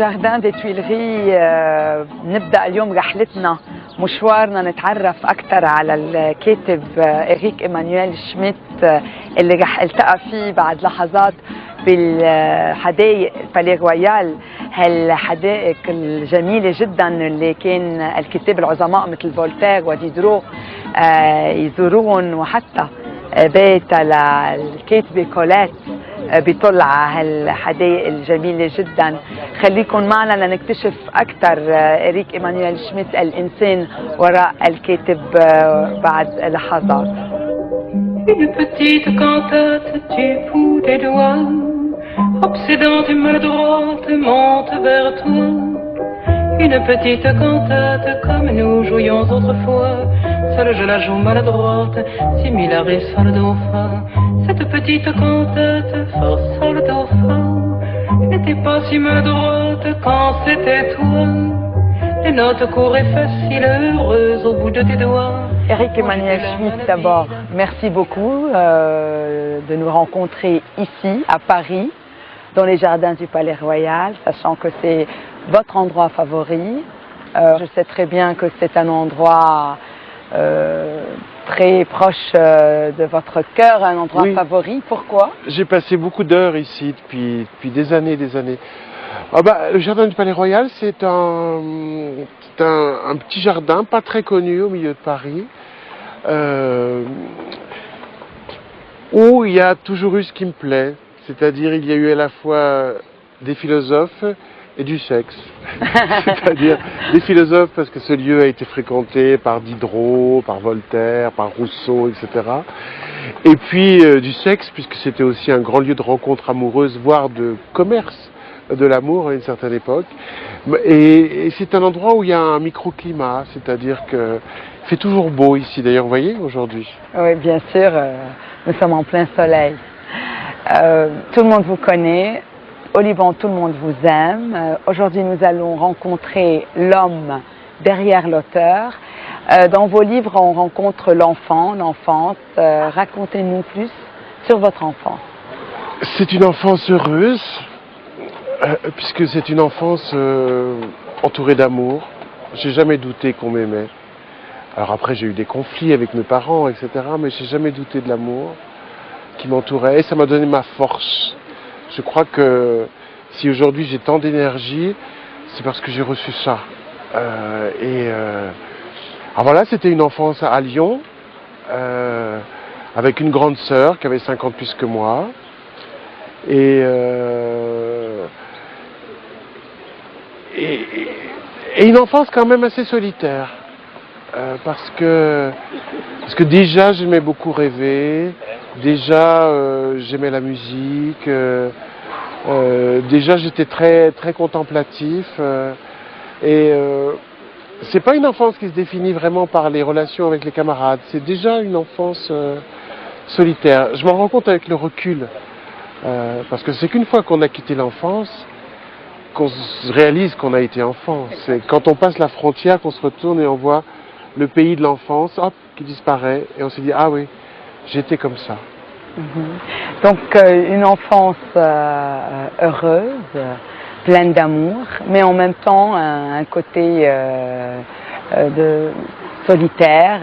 جاردان دي تويلري نبدأ اليوم رحلتنا مشوارنا نتعرف أكثر على الكاتب إريك إيمانويل شميت اللي رح التقى فيه بعد لحظات بالحدائق بالي رويال، هالحدائق الجميلة جدا اللي كان الكتاب العظماء مثل فولتير وديدرو يزوروهم، وحتى بيت للكاتبة كوليت بيطل على هالحدائق الجميلة جدا. خليكم معنا لنكتشف أكثر إريك إيمانويل شميت الإنسان وراء الكاتب بعد لحظات. Une petite cantate, tu fous tes doigts, obsédante et maladroite, monte vers toi. Une petite cantate, comme nous jouions autrefois, seule je la joue maladroite, similaire et sol do fa. Cette petite cantate, fa sol do fa, n'était pas si maladroite quand c'était toi. Les notes couraient faciles, heureuses au bout de tes doigts. Éric Emmanuel Schmitt, d'abord, merci beaucoup de nous rencontrer ici, à Paris, dans les jardins du Palais Royal, sachant que c'est votre endroit favori. Je sais très bien que c'est un endroit très proche de votre cœur, un endroit favori. Pourquoi? J'ai passé beaucoup d'heures ici depuis des années et des années. Le jardin du Palais Royal, c'est un petit jardin pas très connu au milieu de Paris, où il y a toujours eu ce qui me plaît, c'est-à-dire il y a eu à la fois des philosophes et du sexe. C'est-à-dire des philosophes parce que ce lieu a été fréquenté par Diderot, par Voltaire, par Rousseau, etc. Et puis du sexe, puisque c'était aussi un grand lieu de rencontre amoureuse, voire de commerce de l'amour à une certaine époque. Et c'est un endroit où il y a un microclimat, c'est-à-dire que il fait toujours beau ici, d'ailleurs, vous voyez, aujourd'hui. Oui, bien sûr, nous sommes en plein soleil. Tout le monde vous connaît, au Liban, tout le monde vous aime. Aujourd'hui, nous allons rencontrer l'homme derrière l'auteur. Dans vos livres, on rencontre l'enfant, l'enfance. Racontez-nous plus sur votre enfance. C'est une enfance heureuse, puisque c'est une enfance entourée d'amour. J'ai jamais douté qu'on m'aimait. Alors après, j'ai eu des conflits avec mes parents, etc. Mais j'ai jamais douté de l'amour qui m'entourait. Et ça m'a donné ma force. Je crois que si aujourd'hui j'ai tant d'énergie, c'est parce que j'ai reçu ça. Alors voilà, c'était une enfance à Lyon, avec une grande sœur qui avait 5 ans de plus que moi. Et une enfance quand même assez solitaire, parce que déjà j'aimais beaucoup rêver, déjà j'aimais la musique, déjà j'étais très très contemplatif, c'est pas une enfance qui se définit vraiment par les relations avec les camarades, c'est déjà une enfance solitaire. Je m'en rends compte avec le recul, parce que c'est qu'une fois qu'on a quitté l'enfance qu'on se réalise qu'on a été enfant. C'est quand on passe la frontière qu'on se retourne et on voit le pays de l'enfance, hop, qui disparaît, et on se dit, ah oui, j'étais comme ça. Donc une enfance heureuse, pleine d'amour, mais en même temps un côté solitaire,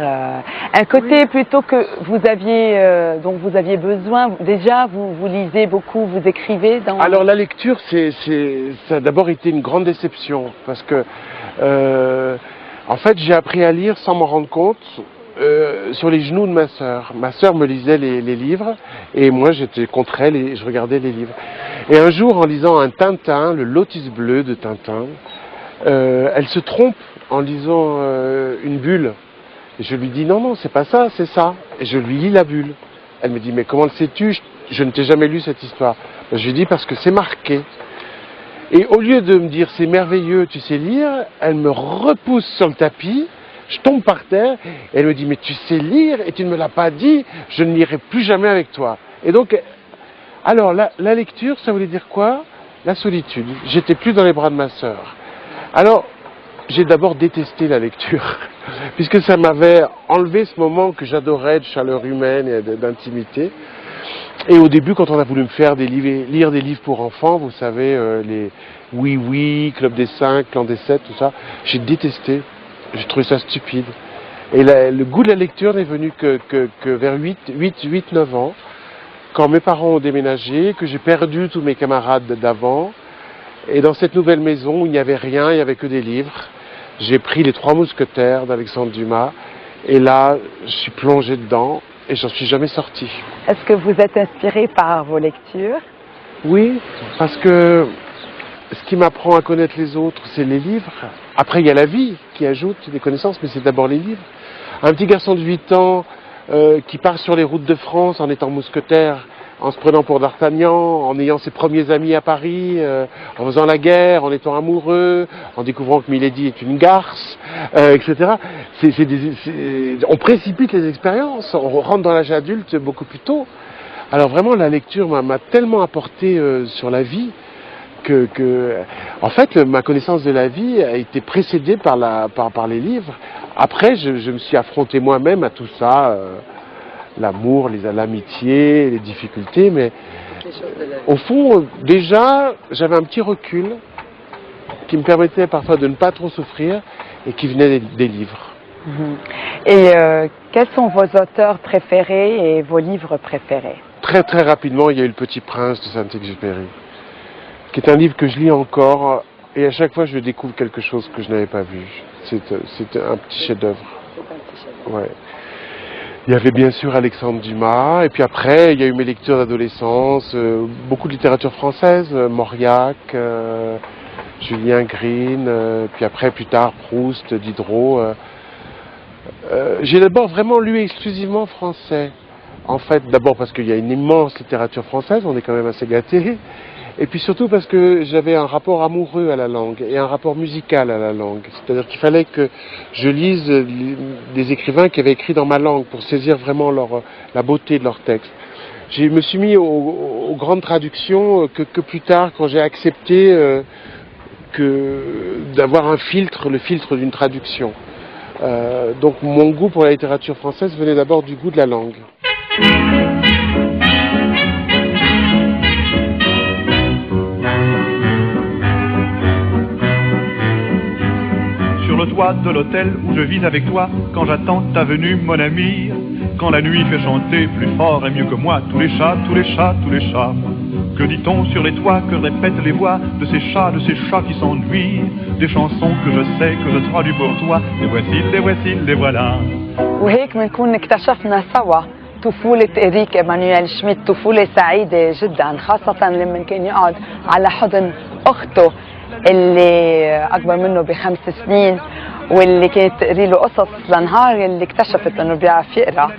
un côté plutôt que vous aviez, dont vous aviez besoin. Déjà, vous lisez beaucoup, vous écrivez dans... Alors la lecture, ça a d'abord été une grande déception, parce que en fait j'ai appris à lire sans m'en rendre compte, sur les genoux de ma sœur. Ma sœur me lisait les livres, et moi j'étais contre elle et je regardais les livres. Et un jour, en lisant un Tintin, le Lotus bleu de Tintin, elle se trompe en lisant une bulle. Et je lui dis, non, non, c'est pas ça, c'est ça. Et je lui lis la bulle. Elle me dit, mais comment le sais-tu? Je ne t'ai jamais lu cette histoire. Je lui dis, parce que c'est marqué. Et au lieu de me dire c'est merveilleux, tu sais lire, elle me repousse sur le tapis, je tombe par terre, et elle me dit mais tu sais lire et tu ne me l'as pas dit, je ne lirai plus jamais avec toi. Et donc, alors la lecture, ça voulait dire quoi? La solitude. J'étais plus dans les bras de ma sœur. Alors, j'ai d'abord détesté la lecture, puisque ça m'avait enlevé ce moment que j'adorais de chaleur humaine et d'intimité. Et au début, quand on a voulu me faire lire des livres pour enfants, vous savez, les Oui Oui, Club des 5, Clan des 7, tout ça, j'ai détesté. J'ai trouvé ça stupide. Et le goût de la lecture n'est venu que vers 8-9 ans, quand mes parents ont déménagé, que j'ai perdu tous mes camarades d'avant. Et dans cette nouvelle maison où il n'y avait rien, il n'y avait que des livres, j'ai pris Les Trois Mousquetaires d'Alexandre Dumas. Et là, je suis plongé dedans et j'en suis jamais sorti. Est-ce que vous êtes inspiré par vos lectures? Oui, parce que ce qui m'apprend à connaître les autres, c'est les livres. Après, il y a la vie qui ajoute des connaissances, mais c'est d'abord les livres. Un petit garçon de 8 ans qui part sur les routes de France en étant mousquetaire, en se prenant pour D'Artagnan, en ayant ses premiers amis à Paris, en faisant la guerre, en étant amoureux, en découvrant que Milady est une garce, etc. On précipite les expériences, on rentre dans l'âge adulte beaucoup plus tôt. Alors vraiment, la lecture m'a tellement apporté sur la vie en fait, ma connaissance de la vie a été précédée par les livres. Après, je me suis affronté moi-même à tout ça, l'amour, l'amitié, les difficultés, mais au fond, déjà, j'avais un petit recul qui me permettait parfois de ne pas trop souffrir et qui venait des livres. Et quels sont vos auteurs préférés et vos livres préférés? Très très rapidement, il y a eu Le Petit Prince de Saint-Exupéry, qui est un livre que je lis encore, et à chaque fois je découvre quelque chose que je n'avais pas vu. C'est un petit chef-d'œuvre. Ouais. Il y avait bien sûr Alexandre Dumas, et puis après il y a eu mes lectures d'adolescence, beaucoup de littérature française, Mauriac, Julien Green, puis après plus tard Proust, Diderot. J'ai d'abord vraiment lu exclusivement français. En fait, d'abord parce qu'il y a une immense littérature française, on est quand même assez gâtés. Et puis surtout parce que j'avais un rapport amoureux à la langue et un rapport musical à la langue. C'est-à-dire qu'il fallait que je lise des écrivains qui avaient écrit dans ma langue pour saisir vraiment la beauté de leurs textes. Je me suis mis aux grandes traductions que plus tard, quand j'ai accepté d'avoir le filtre d'une traduction. Donc mon goût pour la littérature française venait d'abord du goût de la langue. Sur le toit de l'hôtel où je vis avec toi, quand j'attends ta venue, mon ami, quand la nuit fait chanter plus fort et mieux que moi tous les chats, tous les chats, tous les chats. Que dit-on sur les toits, que répètent les voix de ces chats qui s'ennuient, des chansons que je sais, que je traduis pour toi, les voici, les voilà. وهيك بنكون اكتشفنا سوا طفولة إريك إيمانويل شميت، طفولة سعيدة جدا، خاصة لما كان يقعد على حضن أخته اللي أكبر منه ب5 سنين، واللي كانت تقري له قصص لنهار اللي اكتشفت إنه بيعرف يقرأ.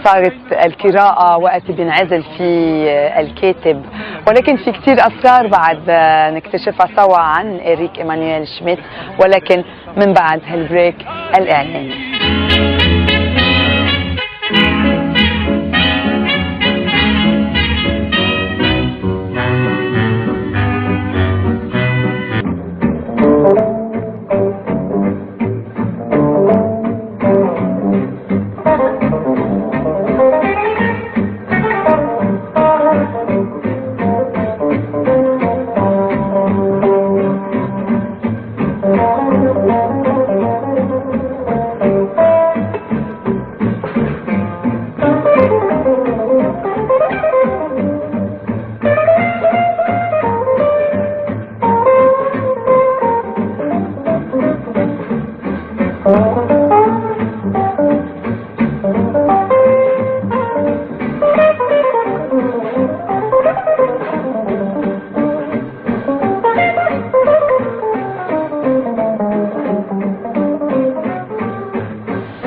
صارت القراءة وقت بينعزل فيه الكاتب، ولكن في كتير أسرار بعد نكتشفها سوا عن إريك إيمانويل شميت، ولكن من بعد هالبريك الإعلاني.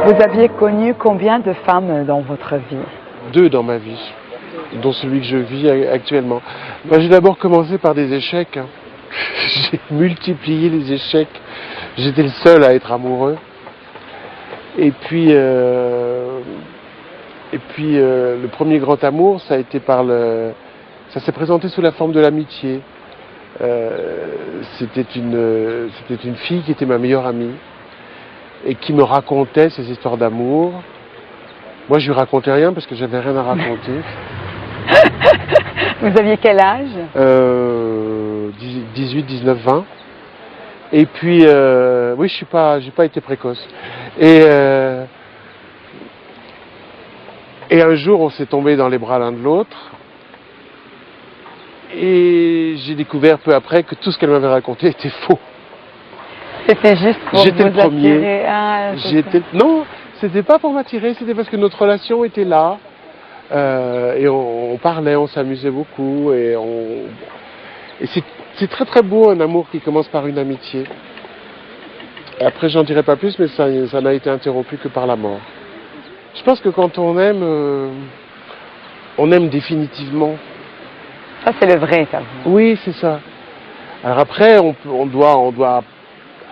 Vous aviez connu combien de femmes dans votre vie? 2 dans ma vie, dont celui que je vis actuellement. Moi, j'ai d'abord commencé par des échecs. J'ai multiplié les échecs. J'étais le seul à être amoureux. Et puis le premier grand amour, ça a été ça s'est présenté sous la forme de l'amitié. C'était une fille qui était ma meilleure amie et qui me racontait ses histoires d'amour. Moi, je lui racontais rien parce que j'avais rien à raconter. Vous aviez quel âge? 18, 19, 20. Et puis, oui, j'ai pas été précoce. Et un jour, on s'est tombé dans les bras l'un de l'autre. Et j'ai découvert peu après que tout ce qu'elle m'avait raconté était faux. C'était juste pour J'étais vous le premier. attirer. Ah, Non, c'était pas pour m'attirer, c'était parce que notre relation était là. Et on parlait, on s'amusait beaucoup. Et c'est très très beau un amour qui commence par une amitié. Et après, j'en dirai pas plus, mais ça n'a été interrompu que par la mort. Je pense que quand on aime définitivement. Ça, c'est le vrai, ça. Oui, c'est ça. Alors après, on doit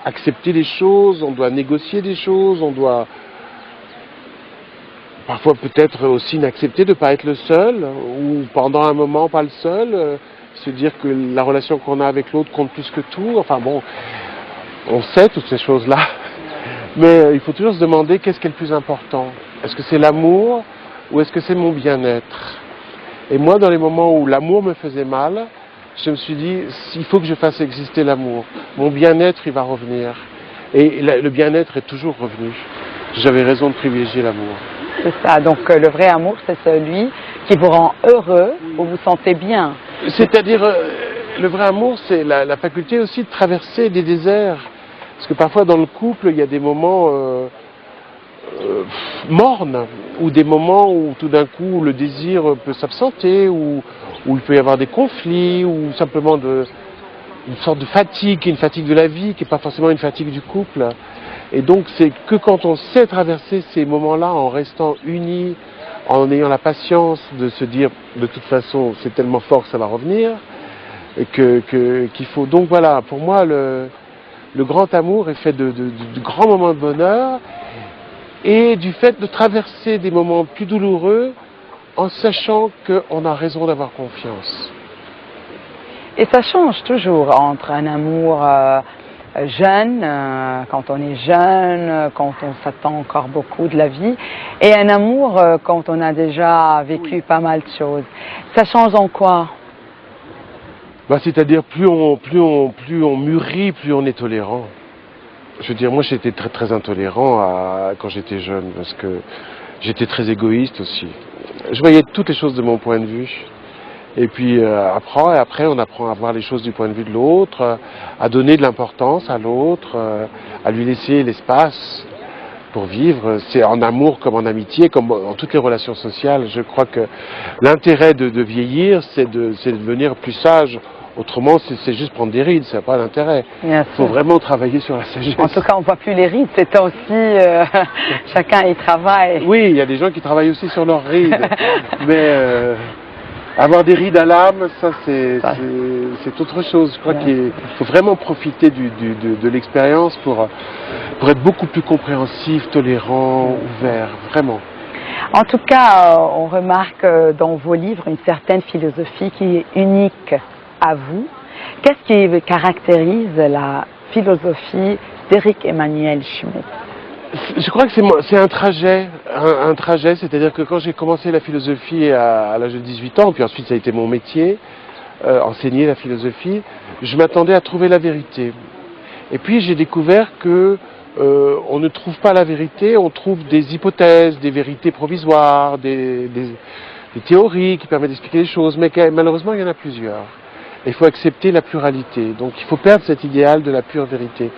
accepter les choses, on doit négocier des choses, on doit parfois peut-être aussi n'accepter de ne pas être le seul, ou pendant un moment pas le seul, se dire que la relation qu'on a avec l'autre compte plus que tout. Enfin bon, on sait toutes ces choses-là, mais il faut toujours se demander qu'est-ce qui est le plus important. Est-ce que c'est l'amour ou est-ce que c'est mon bien-être? Et moi, dans les moments où l'amour me faisait mal, je me suis dit, il faut que je fasse exister l'amour. Mon bien-être, il va revenir. Et le bien-être est toujours revenu. J'avais raison de privilégier l'amour. C'est ça. Donc, le vrai amour, c'est celui qui vous rend heureux, où vous vous sentez bien. C'est-à-dire, le vrai amour, c'est la faculté aussi de traverser des déserts. Parce que parfois, dans le couple, il y a des moments mornes, ou des moments où tout d'un coup le désir peut s'absenter, où il peut y avoir des conflits, ou simplement une sorte de fatigue, une fatigue de la vie, qui n'est pas forcément une fatigue du couple. Et donc c'est que quand on sait traverser ces moments-là en restant unis, en ayant la patience de se dire de toute façon c'est tellement fort que ça va revenir, et qu'il faut. Donc voilà, pour moi le grand amour est fait de grands moments de bonheur, et du fait de traverser des moments plus douloureux en sachant qu'on a raison d'avoir confiance. Et ça change toujours entre un amour jeune, quand on est jeune, quand on s'attend encore beaucoup de la vie, et un amour quand on a déjà vécu pas mal de choses. Ça change en quoi? C'est-à-dire plus on mûrit, plus on est tolérant. Je veux dire, moi j'étais très très intolérant quand j'étais jeune, parce que j'étais très égoïste aussi. Je voyais toutes les choses de mon point de vue. Et puis après on apprend à voir les choses du point de vue de l'autre, à donner de l'importance à l'autre, à lui laisser l'espace pour vivre. C'est en amour comme en amitié, comme dans toutes les relations sociales. Je crois que l'intérêt de vieillir, c'est de devenir plus sage. Autrement, c'est juste prendre des rides, ça n'a pas d'intérêt. Il faut vraiment travailler sur la sagesse. En tout cas, on ne voit plus les rides, c'est aussi, chacun y travaille. Oui, il y a des gens qui travaillent aussi sur leurs rides, mais avoir des rides à l'âme, ça c'est autre chose. Je crois qu'il faut vraiment profiter de l'expérience pour être beaucoup plus compréhensif, tolérant, ouvert, vraiment. En tout cas, on remarque dans vos livres une certaine philosophie qui est unique à vous. Qu'est-ce qui caractérise la philosophie d'Éric Emmanuel Schmitt? Je crois que c'est un trajet, c'est-à-dire que quand j'ai commencé la philosophie à l'âge de 18 ans, puis ensuite ça a été mon métier, enseigner la philosophie, je m'attendais à trouver la vérité. Et puis j'ai découvert que on ne trouve pas la vérité, on trouve des hypothèses, des vérités provisoires, des théories qui permettent d'expliquer les choses, mais malheureusement il y en a plusieurs. Il faut accepter la pluralité, donc il faut perdre cet idéal de la pure vérité.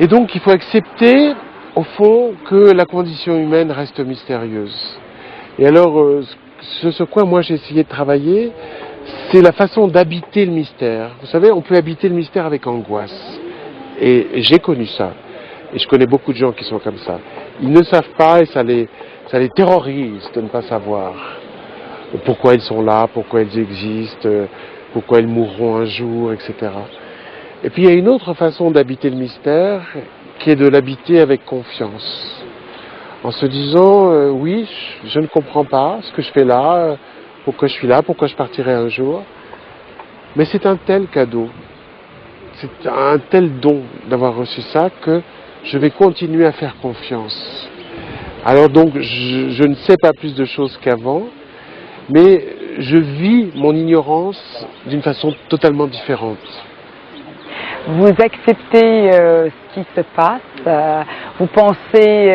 Et donc il faut accepter, au fond, que la condition humaine reste mystérieuse. Et alors, ce sur quoi moi j'ai essayé de travailler, c'est la façon d'habiter le mystère. Vous savez, on peut habiter le mystère avec angoisse. Et j'ai connu ça. Et je connais beaucoup de gens qui sont comme ça. Ils ne savent pas et ça les terrorise de ne pas savoir pourquoi ils sont là, pourquoi ils existent, pourquoi ils mourront un jour, etc. Et puis il y a une autre façon d'habiter le mystère, qui est de l'habiter avec confiance. En se disant, oui, je ne comprends pas ce que je fais là, pourquoi je suis là, pourquoi je partirai un jour. Mais c'est un tel cadeau, c'est un tel don d'avoir reçu ça que je vais continuer à faire confiance. Alors donc, je ne sais pas plus de choses qu'avant, mais je vis mon ignorance d'une façon totalement différente. Vous acceptez ce qui se passe, vous pensez,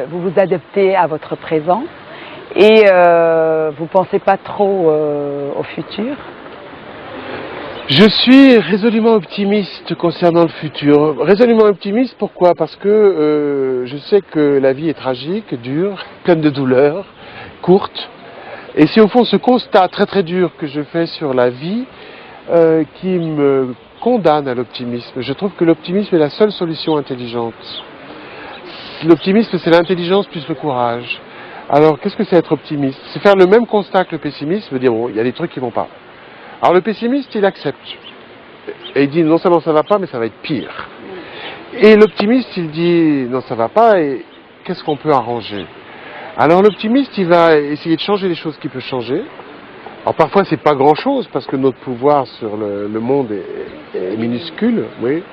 vous vous adaptez à votre présent et vous ne pensez pas trop au futur. Je suis résolument optimiste concernant le futur. Résolument optimiste, pourquoi? Parce que je sais que la vie est tragique, dure, pleine de douleurs, courte. Et c'est au fond ce constat très très dur que je fais sur la vie qui me condamne à l'optimisme. Je trouve que l'optimisme est la seule solution intelligente. L'optimisme, c'est l'intelligence plus le courage. Alors, qu'est-ce que c'est être optimiste? C'est faire le même constat que le pessimisme, dire bon, il y a des trucs qui vont pas. Alors le pessimiste, il accepte. Et il dit non seulement ça va pas, mais ça va être pire. Et l'optimiste, il dit non ça va pas, et qu'est-ce qu'on peut arranger? Alors l'optimiste, il va essayer de changer les choses qu'il peut changer. Alors parfois c'est pas grand-chose parce que notre pouvoir sur le monde est minuscule, oui.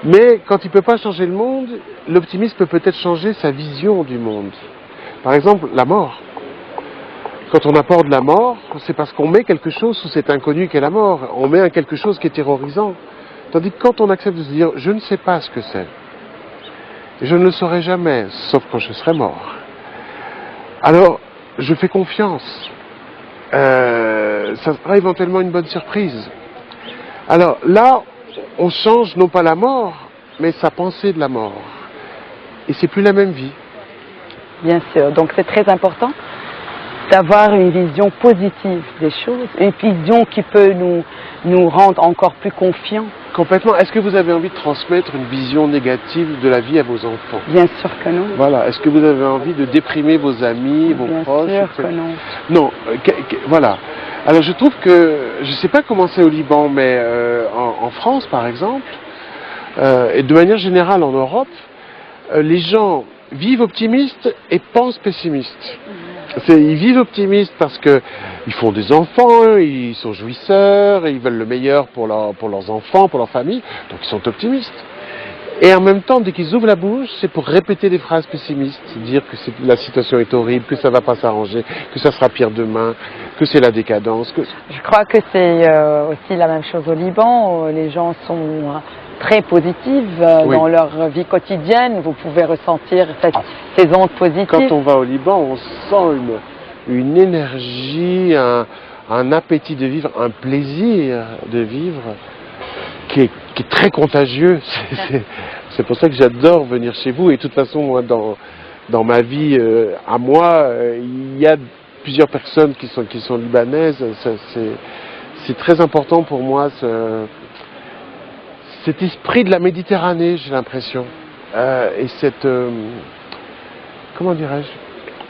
Mais quand il peut pas changer le monde, l'optimiste peut peut-être changer sa vision du monde. Par exemple, la mort. Quand on aborde la mort, c'est parce qu'on met quelque chose sous cet inconnu qu'est la mort. On met quelque chose qui est terrorisant. Tandis que quand on accepte de se dire je ne sais pas ce que c'est, et je ne le saurai jamais, sauf quand je serai mort. Alors, je fais confiance. Ça sera éventuellement une bonne surprise. Alors là, on change non pas la mort, mais sa pensée de la mort. Et c'est plus la même vie. Bien sûr, donc c'est très important d'avoir une vision positive des choses, une vision qui peut nous rendre encore plus confiants. Complètement. Est-ce que vous avez envie de transmettre une vision négative de la vie à vos enfants? Bien sûr que non. Voilà. Est-ce que vous avez envie de déprimer vos amis, vos proches? Bien sûr que non. Non. Voilà. Alors je trouve que, je ne sais pas comment c'est au Liban, mais en France par exemple, et de manière générale en Europe, les gens vivent optimistes et pensent pessimistes. Ils vivent optimistes parce qu'ils font des enfants, ils sont jouisseurs, ils veulent le meilleur pour leurs enfants, pour leur famille, donc ils sont optimistes. Et en même temps, dès qu'ils ouvrent la bouche, c'est pour répéter des phrases pessimistes, dire que la situation est horrible, que ça ne va pas s'arranger, que ça sera pire demain, que c'est la décadence. Je crois que c'est aussi la même chose au Liban. Les gens sont très positifs Oui. dans leur vie quotidienne. Vous pouvez ressentir ces ondes positives. Quand on va au Liban, on sent une énergie, un appétit de vivre, un plaisir de vivre qui est très contagieux. C'est pour ça que j'adore venir chez vous. Et de toute façon, moi, dans ma vie, à moi, il y a plusieurs personnes qui sont libanaises. C'est très important pour moi, cet esprit de la Méditerranée, j'ai l'impression. Et cette... comment dirais-je?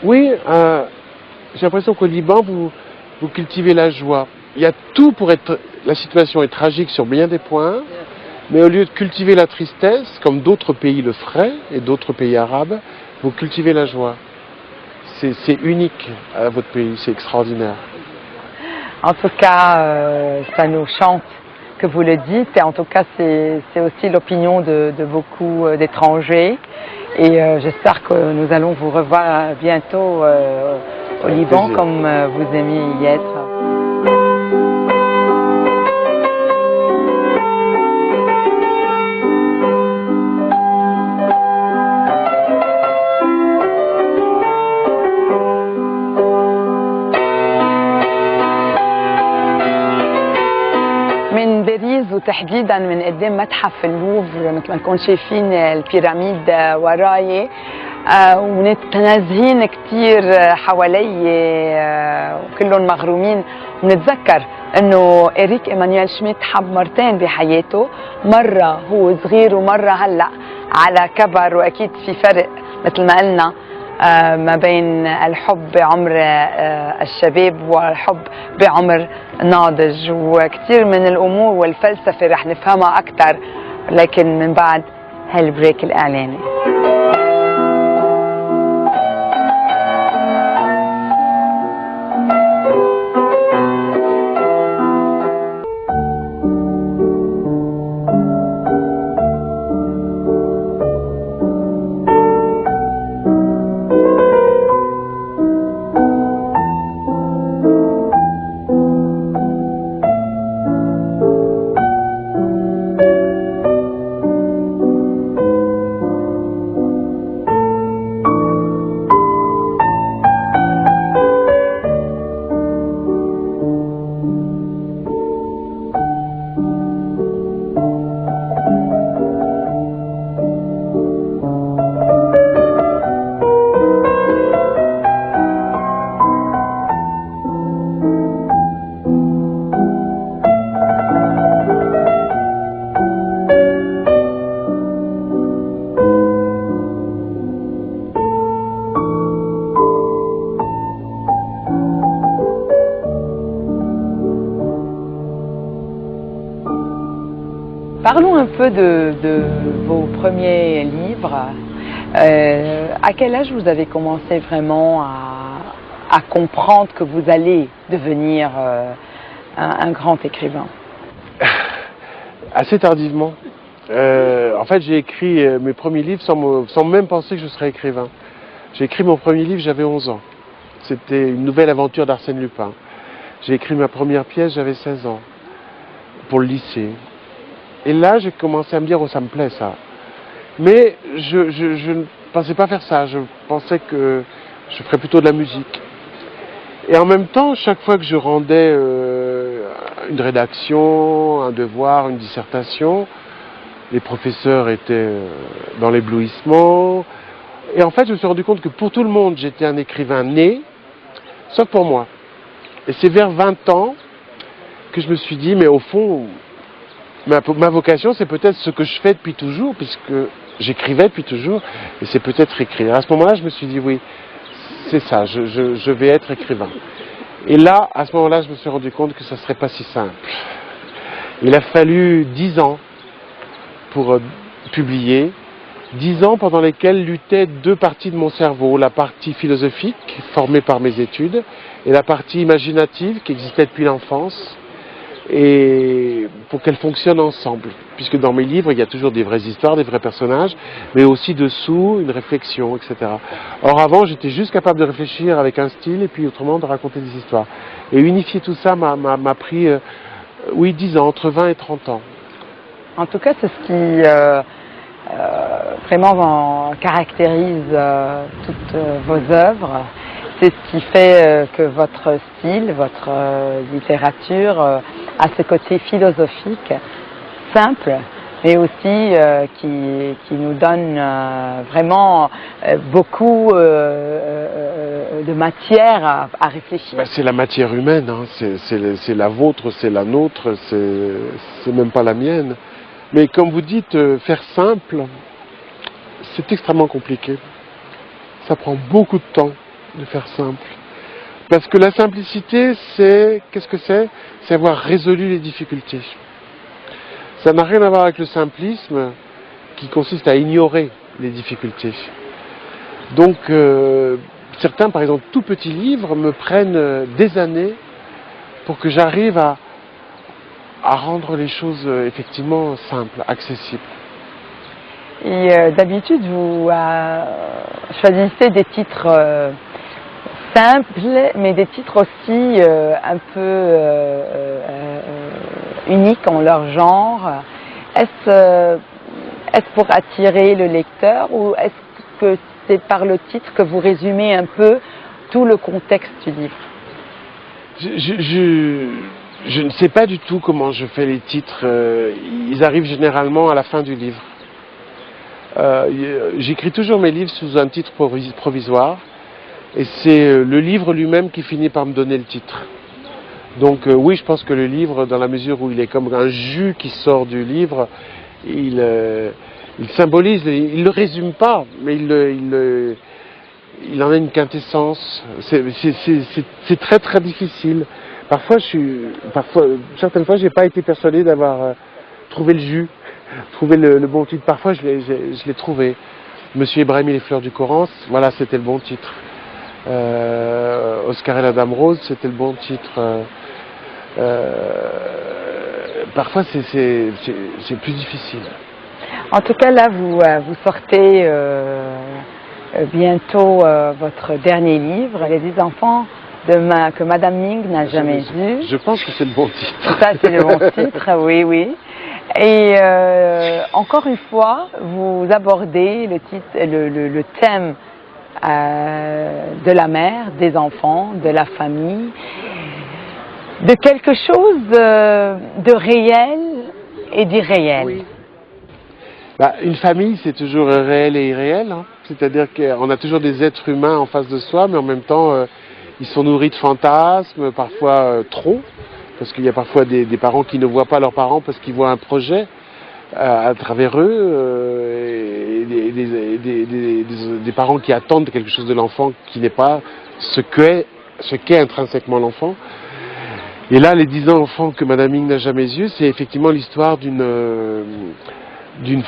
Oui, j'ai l'impression qu'au Liban, vous cultivez la joie. Il y a tout pour être... La situation est tragique sur bien des points, mais au lieu de cultiver la tristesse, comme d'autres pays le feraient, et d'autres pays arabes, vous cultivez la joie. C'est unique à votre pays, c'est extraordinaire. En tout cas, ça nous chante que vous le dites, et en tout cas, c'est aussi l'opinion de beaucoup d'étrangers. Et j'espère que nous allons vous revoir bientôt au Liban, plaisir. comme vous aimez y être. من باريس وتحديدا من قدام متحف اللوفر مثل ما نكون شايفين البيراميد وراي ومتنازهين كثير حوالي وكلهم مغرومين. ونتذكر انه إريك إيمانويل شميت حب مرتين بحياته، مره هو صغير ومره هلا على كبر، واكيد في فرق مثل ما قلنا ما بين الحب بعمر الشباب والحب بعمر ناضج، وكثير من الأمور والفلسفة رح نفهمها أكثر لكن من بعد هالبريك الإعلاني. Parlons un peu de vos premiers livres. À quel âge vous avez commencé vraiment à comprendre que vous allez devenir un grand écrivain? Assez tardivement. En fait, j'ai écrit mes premiers livres sans même penser que je serais écrivain. J'ai écrit mon premier livre, j'avais 11 ans. C'était une nouvelle aventure d'Arsène Lupin. J'ai écrit ma première pièce, j'avais 16 ans, pour le lycée. Et là, j'ai commencé à me dire, oh, ça me plaît, ça. Mais je ne pensais pas faire ça. Je pensais que je ferais plutôt de la musique. Et en même temps, chaque fois que je rendais une rédaction, un devoir, une dissertation, les professeurs étaient dans l'éblouissement. Et en fait, je me suis rendu compte que pour tout le monde, j'étais un écrivain né, sauf pour moi. Et c'est vers 20 ans que je me suis dit, mais au fond, ma vocation, c'est peut-être ce que je fais depuis toujours, puisque j'écrivais depuis toujours, et c'est peut-être écrire. À ce moment-là, je me suis dit, oui, c'est ça, je vais être écrivain. Et là, à ce moment-là, je me suis rendu compte que ça ne serait pas si simple. Il a fallu 10 ans pour publier, 10 ans pendant lesquels luttaient deux parties de mon cerveau, la partie philosophique, formée par mes études, et la partie imaginative, qui existait depuis l'enfance, et pour qu'elles fonctionnent ensemble. Puisque dans mes livres, il y a toujours des vraies histoires, des vrais personnages, mais aussi dessous, une réflexion, etc. Or avant, j'étais juste capable de réfléchir avec un style, et puis autrement de raconter des histoires. Et unifier tout ça m'a pris, 10 ans, entre 20 et 30 ans. En tout cas, c'est ce qui vraiment caractérise toutes vos œuvres. C'est ce qui fait que votre style, votre littérature a ce côté philosophique, simple, mais aussi qui nous donne vraiment beaucoup de matière à réfléchir. C'est la matière humaine, hein. C'est la vôtre, c'est la nôtre, c'est même pas la mienne. Mais comme vous dites, faire simple, c'est extrêmement compliqué. Ça prend beaucoup de temps de faire simple. Parce que la simplicité, qu'est-ce que c'est? C'est avoir résolu les difficultés. Ça n'a rien à voir avec le simplisme qui consiste à ignorer les difficultés. Donc, certains, par exemple, tout petits livres me prennent des années pour que j'arrive à rendre les choses effectivement simples, accessibles. Et d'habitude, vous choisissez des titres simples, mais des titres aussi un peu uniques en leur genre. Est-ce pour attirer le lecteur ou est-ce que c'est par le titre que vous résumez un peu tout le contexte du livre? Je ne sais pas du tout comment je fais les titres. Ils arrivent généralement à la fin du livre. J'écris toujours mes livres sous un titre provisoire et c'est le livre lui-même qui finit par me donner le titre. Donc oui, je pense que le livre, dans la mesure où il est comme un jus qui sort du livre, il symbolise, il ne le résume pas, mais il il en a une quintessence. C'est très très difficile. Parfois, certaines fois, j'ai pas été persuadé d'avoir trouvé le jus, trouvé le bon titre. Parfois, je l'ai trouvé. Monsieur Ibrahim et les fleurs du Coran, voilà, c'était le bon titre. Oscar et la Dame Rose, c'était le bon titre. Parfois, c'est plus difficile. En tout cas, là, vous sortez bientôt votre dernier livre, Les 10 enfants que Madame Ming n'a jamais vu. Je pense que c'est le bon titre. Ça, c'est le bon titre, oui, oui. Et encore une fois, vous abordez le thème de la mère, des enfants, de la famille, de quelque chose de réel et d'irréel. Oui. Une famille, c'est toujours réel et irréel. Hein. C'est-à-dire qu'on a toujours des êtres humains en face de soi, mais en même temps, ils sont nourris de fantasmes, parfois trop. Parce qu'il y a parfois des parents qui ne voient pas leurs parents parce qu'ils voient un projet à travers eux, et des parents qui attendent quelque chose de l'enfant qui n'est pas ce qu'est intrinsèquement l'enfant. Et là, les 10 enfants que Madame Ming n'a jamais eus, c'est effectivement l'histoire d'une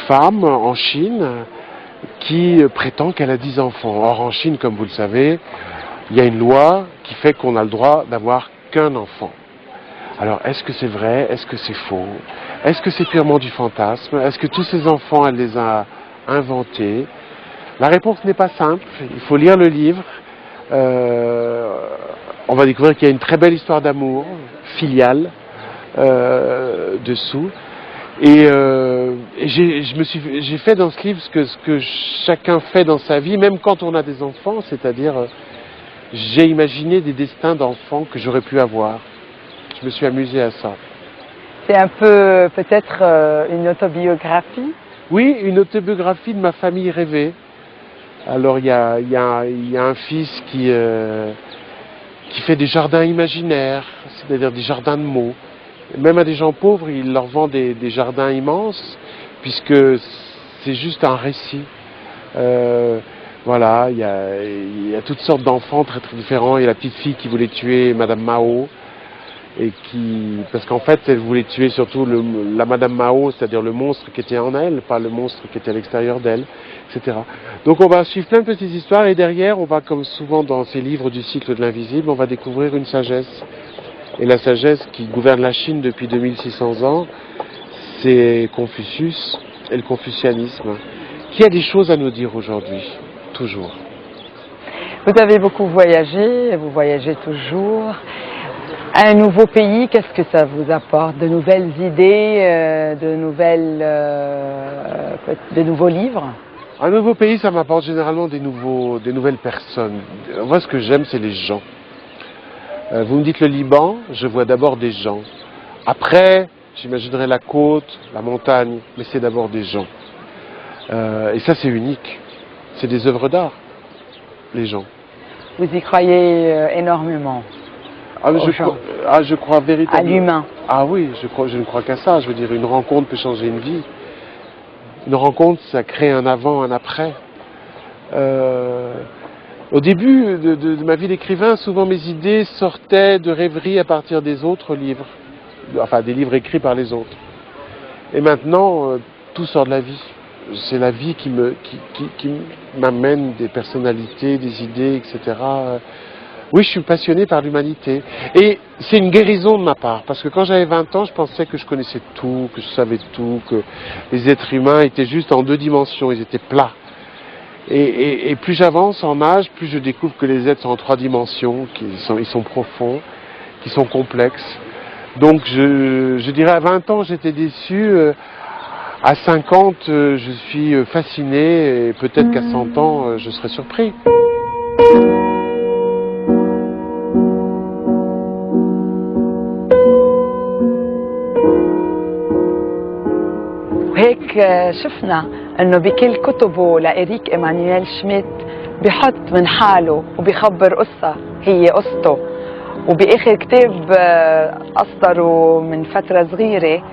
femme en Chine qui prétend qu'elle a 10 enfants. Or, en Chine, comme vous le savez, il y a une loi qui fait qu'on a le droit d'avoir qu'un enfant. Alors, est-ce que c'est vrai? Est-ce que c'est faux? Est-ce que c'est purement du fantasme? Est-ce que tous ces enfants, elle les a inventés? La réponse n'est pas simple. Il faut lire le livre. On va découvrir qu'il y a une très belle histoire d'amour filiale dessous. Et j'ai fait dans ce livre ce que chacun fait dans sa vie, même quand on a des enfants, c'est-à-dire j'ai imaginé des destins d'enfants que j'aurais pu avoir. Je me suis amusé à ça. C'est un peu peut-être une autobiographie? Oui, une autobiographie de ma famille rêvée. Alors il y a un fils qui fait des jardins imaginaires, c'est-à-dire des jardins de mots. Même à des gens pauvres, il leur vend des jardins immenses, puisque c'est juste un récit. Voilà, il y a toutes sortes d'enfants très très différents. Il y a la petite fille qui voulait tuer Madame Mao, parce qu'en fait, elle voulait tuer surtout la Madame Mao, c'est-à-dire le monstre qui était en elle, pas le monstre qui était à l'extérieur d'elle, etc. Donc on va suivre plein de petites histoires, et derrière, on va, comme souvent dans ces livres du cycle de l'invisible, on va découvrir une sagesse. Et la sagesse qui gouverne la Chine depuis 2600 ans, c'est Confucius et le confucianisme, qui a des choses à nous dire aujourd'hui, toujours. Vous avez beaucoup voyagé, vous voyagez toujours. Un nouveau pays, qu'est-ce que ça vous apporte? De nouvelles idées, de nouveaux livres? Un nouveau pays, ça m'apporte généralement des nouvelles personnes. Moi, ce que j'aime, c'est les gens. Vous me dites le Liban, je vois d'abord des gens. Après, j'imaginerai la côte, la montagne, mais c'est d'abord des gens. Et ça, c'est unique. C'est des œuvres d'art, les gens. Vous y croyez énormément? Je crois véritablement. À l'humain. Ah oui, je ne crois qu'à ça. Je veux dire, une rencontre peut changer une vie. Une rencontre, ça crée un avant, un après. Au début de ma vie d'écrivain, souvent mes idées sortaient de rêveries à partir des autres livres, enfin des livres écrits par les autres. Et maintenant, tout sort de la vie. C'est la vie qui m'amène des personnalités, des idées, etc. Oui, je suis passionné par l'humanité. Et c'est une guérison de ma part, parce que quand j'avais 20 ans, je pensais que je connaissais tout, que je savais tout, que les êtres humains étaient juste en 2 dimensions, ils étaient plats. Et plus j'avance en âge, plus je découvre que les êtres sont en 3 dimensions, ils sont profonds, qu'ils sont complexes. Donc je dirais à 20 ans j'étais déçu, à 50 je suis fasciné, et peut-être qu'à 100 ans je serai surpris. وهيك شفنا انه بكل كتبه لإريك إيمانويل شميت بحط من حاله وبيخبر قصة هي قصته، وبآخر كتاب أصدره من فترة صغيرة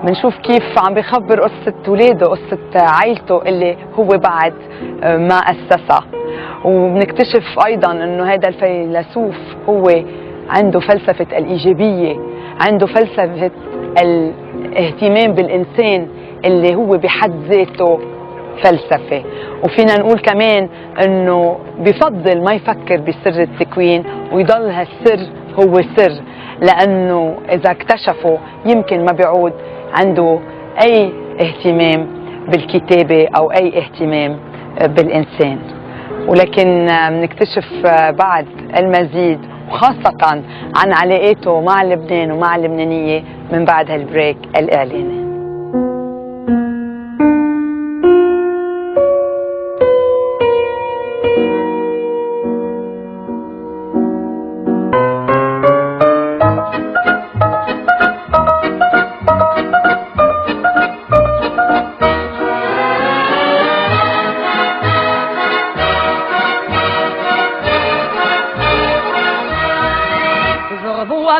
بنشوف كيف عم بيخبر قصة ولاده، قصة عائلته اللي هو بعد ما أسسها. وبنكتشف أيضا أنه هذا الفيلسوف هو عنده فلسفة الإيجابية، عنده فلسفة الاهتمام بالإنسان اللي هو بحد ذاته فلسفة. وفينا نقول كمان أنه بفضل ما يفكر بسر التكوين ويضل هالسر هو سر، لأنه إذا اكتشفه يمكن ما بيعود عنده أي اهتمام بالكتابة أو أي اهتمام بالإنسان. ولكن بنكتشف بعد المزيد وخاصة عن علاقاته مع لبنان ومع اللبنانية من بعد هالبريك الإعلاني.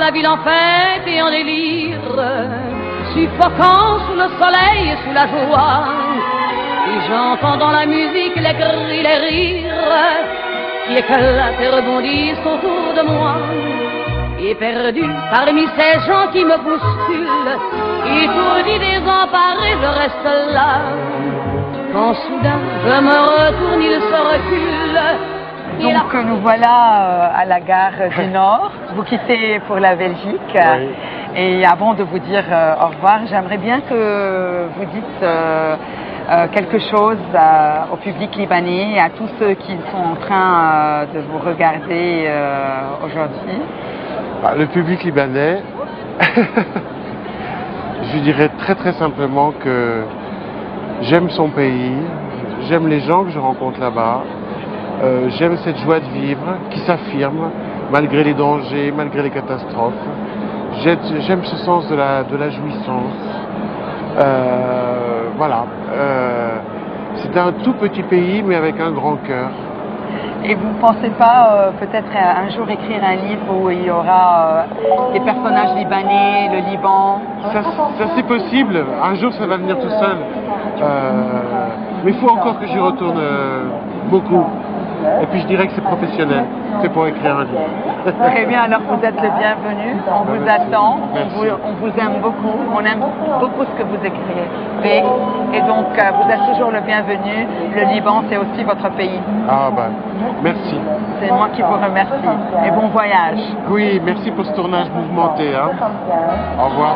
La ville en fête et en délire, suffocant sous le soleil et sous la joie, et j'entends dans la musique les cris, les rires qui éclatent et rebondissent autour de moi, et perdu parmi ces gens qui me bousculent, étourdi, désemparé, je reste là, quand soudain je me retourne, il se recule. Donc nous voilà à la gare du Nord. Vous quittez pour la Belgique. Oui. Et avant de vous dire au revoir, j'aimerais bien que vous dites quelque chose au public libanais et à tous ceux qui sont en train de vous regarder aujourd'hui. Le public libanais, je dirais très très simplement que j'aime son pays, j'aime les gens que je rencontre là-bas. J'aime cette joie de vivre qui s'affirme malgré les dangers, malgré les catastrophes. J'aime ce sens de la jouissance. Voilà. C'est un tout petit pays mais avec un grand cœur. Et vous ne pensez pas peut-être un jour écrire un livre où il y aura des personnages libanais, le Liban? Ça c'est possible. Un jour ça va venir tout seul. Mais il faut encore que j'y retourne beaucoup. Et puis je dirais que c'est professionnel, c'est pour écrire un livre. Très bien, alors vous êtes le bienvenu, on vous attend, on vous aime beaucoup, on aime beaucoup ce que vous écrivez. Et donc vous êtes toujours le bienvenu, le Liban c'est aussi votre pays. Ah ben, merci. C'est moi qui vous remercie et bon voyage. Oui, merci pour ce tournage mouvementé. Hein. Au revoir.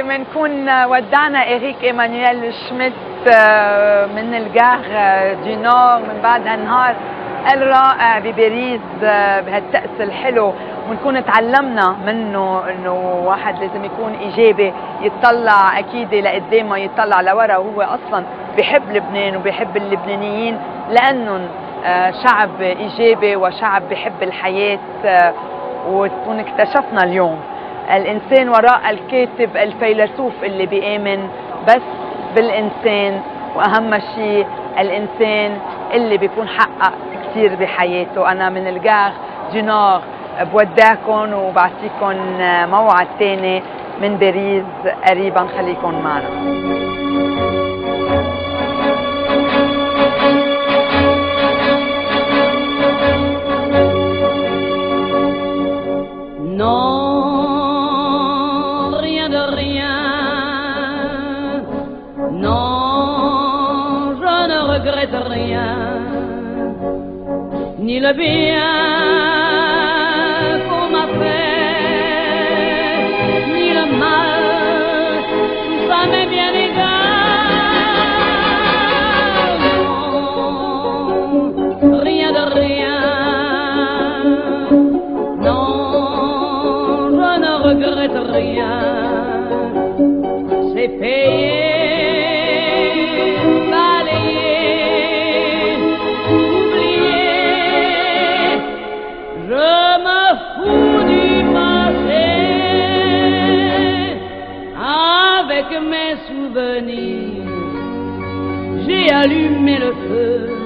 بنكون ودعنا إريك إيمانويل شميت من الجار دي نور من بعد هالنهار الرائع بباريس بهالطقس الحلو، ونكون تعلمنا منه انه واحد لازم يكون ايجابي، يتطلع اكيد لقدام ما يتطلع لورا، وهو اصلا بحب لبنان وبحب اللبنانيين لانهم شعب ايجابي وشعب بحب الحياه. ونكون اكتشفنا اليوم الإنسان وراء الكاتب الفيلسوف اللي بيآمن بس بالإنسان، وأهم شيء الإنسان اللي بيكون حقق كتير بحياته. أنا من الجار دي نور بودعكم وبعطيكم موعد تاني من باريس قريبا، خليكم معنا. Ni le bien qu'on m'a fait, ni le mal. regrette rien. C'est payé, balayé, oublié. Je me fous du passé. Avec mes souvenirs, j'ai allumé le feu.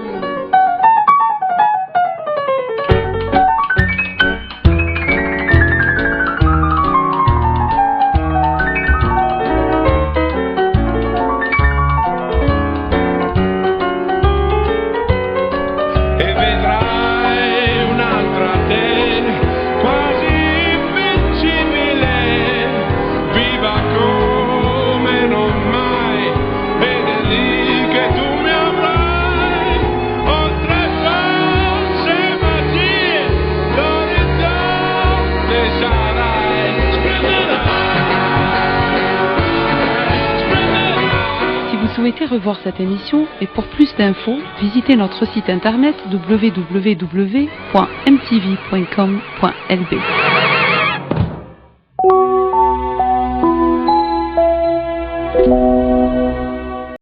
Si vous souhaitez revoir cette émission et pour plus d'infos, visitez notre site internet www.mtv.com.lb.